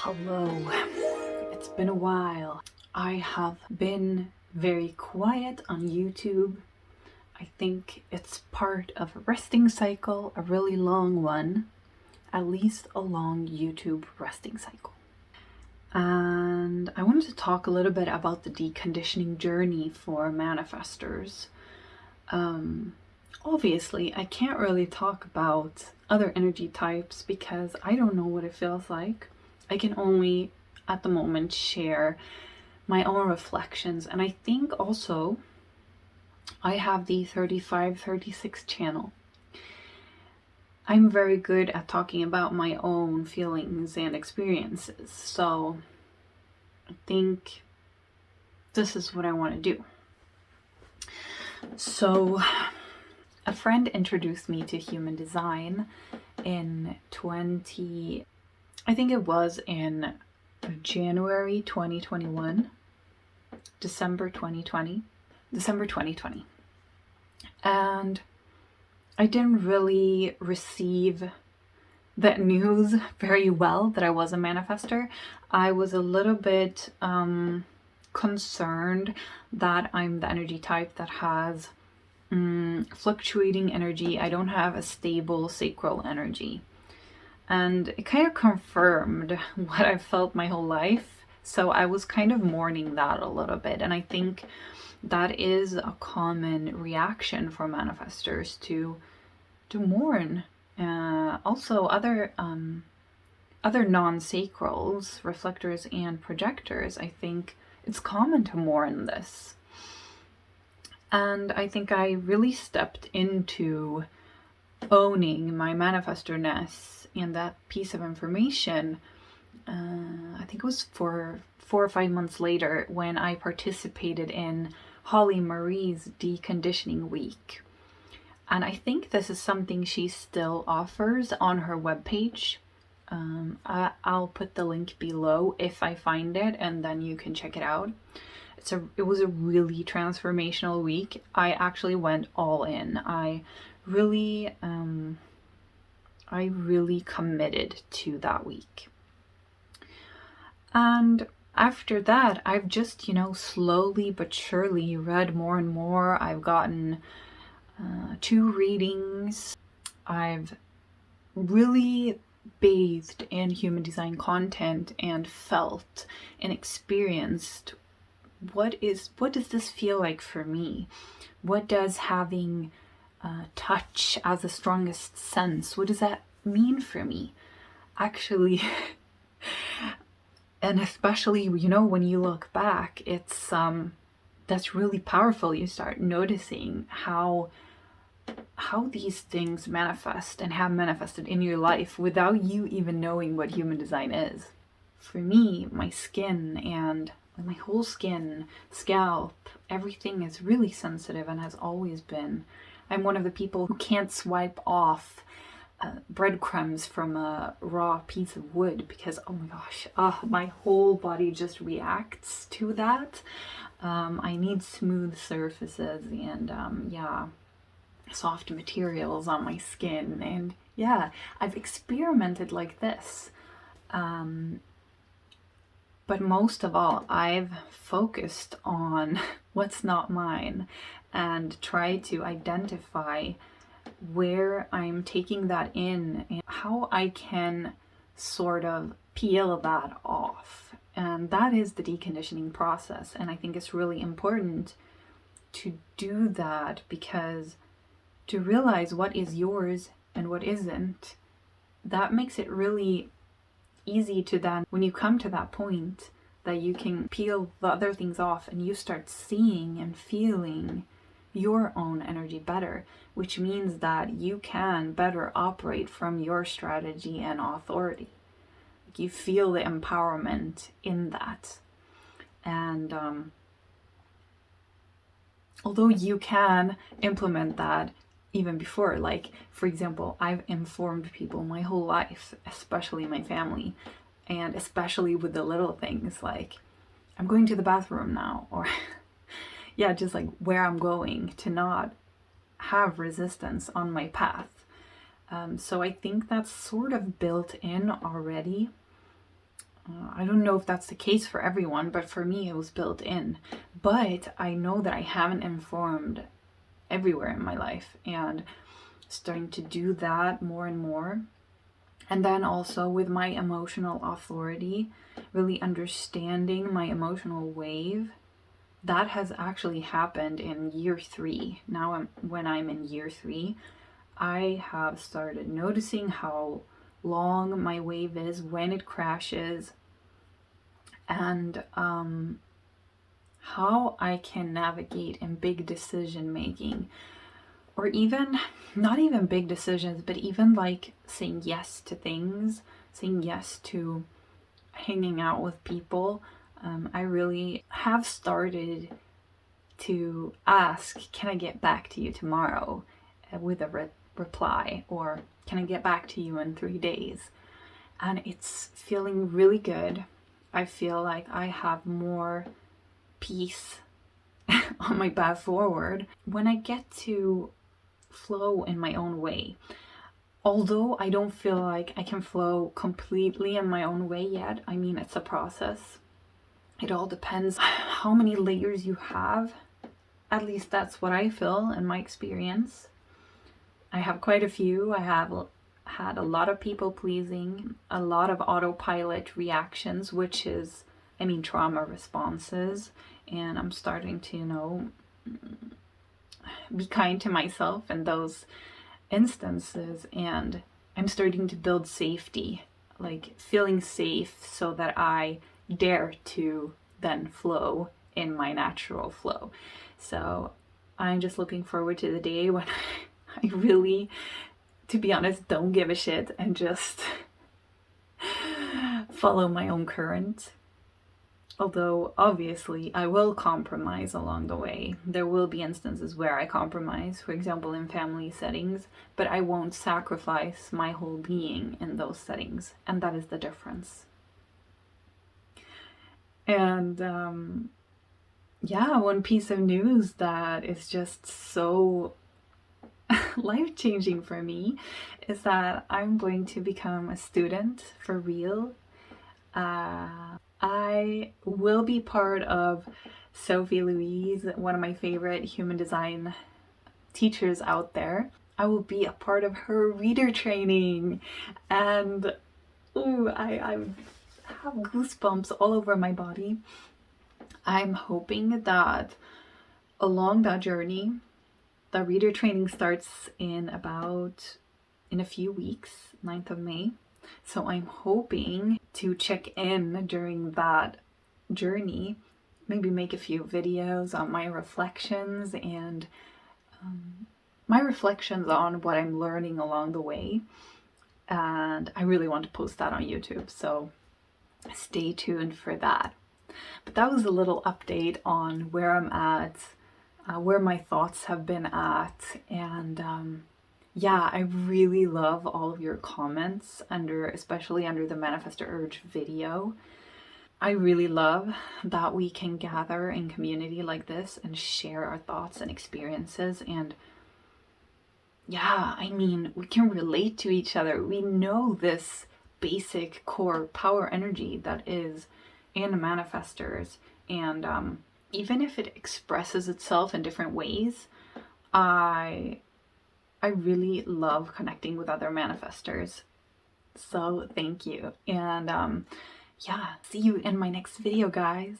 Hello, it's been a while. I have been very quiet on YouTube. I think it's part of a resting cycle, a really long one, at least a long YouTube resting cycle. And I wanted to talk a little bit about the deconditioning journey for manifestors. Obviously, I can't really talk about other energy types because I don't know what it feels like. I can only, at the moment, share my own reflections. And I think also I have the 3536 channel. I'm very good at talking about my own feelings and experiences. So I think this is what I want to do. So a friend introduced me to human design in January 2021, December 2020. And I didn't really receive that news very well that I was a manifestor. I was a little bit concerned that I'm the energy type that has fluctuating energy. I don't have a stable sacral energy. And it kind of confirmed what I felt my whole life. So I was kind of mourning that a little bit. And I think that is a common reaction for manifestors to mourn. Also other non-sacrals, reflectors and projectors, I think it's common to mourn this. And I think I really stepped into owning my manifestorness and that piece of information. I think it was 4 or 5 months later when I participated in Holly Maree's Deconditioning Week. And I think this is something she still offers on her webpage. I'll put the link below if I find it, and then you can check it out. It was a really transformational week. I actually went all in. I really committed to that week. And after that, I've just, slowly but surely read more and more. I've gotten 2 readings. I've really bathed in human design content and felt and experienced what does this feel like for me? What does having touch as the strongest sense, what does that mean for me? Actually, and especially, when you look back, it's that's really powerful. You start noticing how these things manifest and have manifested in your life without you even knowing what human design is. For me, my skin and my whole skin, scalp, everything is really sensitive and has always been. I'm one of the people who can't swipe off breadcrumbs from a raw piece of wood because, oh my gosh, my whole body just reacts to that. I need smooth surfaces and soft materials on my skin. And I've experimented like this. But most of all, I've focused on what's not mine and try to identify where I'm taking that in and how I can sort of peel that off. And that is the deconditioning process. And I think it's really important to do that because to realize what is yours and what isn't, that makes it really easy to then, when you come to that point, that you can peel the other things off and you start seeing and feeling your own energy better, which means that you can better operate from your strategy and authority. Like you feel the empowerment in that. And although you can implement that even before, like, for example, I've informed people my whole life, especially my family, and especially with the little things like, I'm going to the bathroom now, or just like where I'm going, to not have resistance on my path. So I think that's sort of built in already. I don't know if that's the case for everyone, but for me it was built in. But I know that I haven't informed everywhere in my life, and starting to do that more and more. And then also with my emotional authority, really understanding my emotional wave, that has actually happened in year 3. Now, when I'm in year 3, I have started noticing how long my wave is, when it crashes, and how I can navigate in big decision making, or even not even big decisions, but even like saying yes to things, saying yes to hanging out with people. I really have started to ask, can I get back to you tomorrow with a reply, or can I get back to you in 3 days? And it's feeling really good. I feel like I have more peace on my path forward when I get to flow in my own way. Although I don't feel like I can flow completely in my own way yet. I mean, it's a process. It all depends how many layers you have. At least that's what I feel in my experience. I have quite a few. I have had a lot of people pleasing, a lot of autopilot reactions, which is, I mean, trauma responses. And I'm starting to, be kind to myself in those instances. And I'm starting to build safety, like feeling safe, so that I dare to then flow in my natural flow. So I'm just looking forward to the day when I really, to be honest, don't give a shit and just follow my own current. Although obviously I will compromise along the way. There will be instances where I compromise, for example in family settings, but I won't sacrifice my whole being in those settings, and that is the difference. And one piece of news that is just so life-changing for me is that I'm going to become a student for real. I will be part of Sophie Louise, one of my favorite human design teachers out there. I will be a part of her reader training, and I have goosebumps all over my body. I'm hoping that along that journey, the reader training starts in a few weeks, 9th of May. So I'm hoping to check in during that journey, maybe make a few videos on my reflections and my reflections on what I'm learning along the way. And I really want to post that on YouTube, so stay tuned for that. But that was a little update on where I'm at, where my thoughts have been at, and I really love all of your comments especially under the Manifestor Urge video. I really love that we can gather in community like this and share our thoughts and experiences. And I mean, we can relate to each other. We know this basic core power energy that is in manifestors. And even if it expresses itself in different ways, I really love connecting with other manifestors. So thank you. And see you in my next video, guys.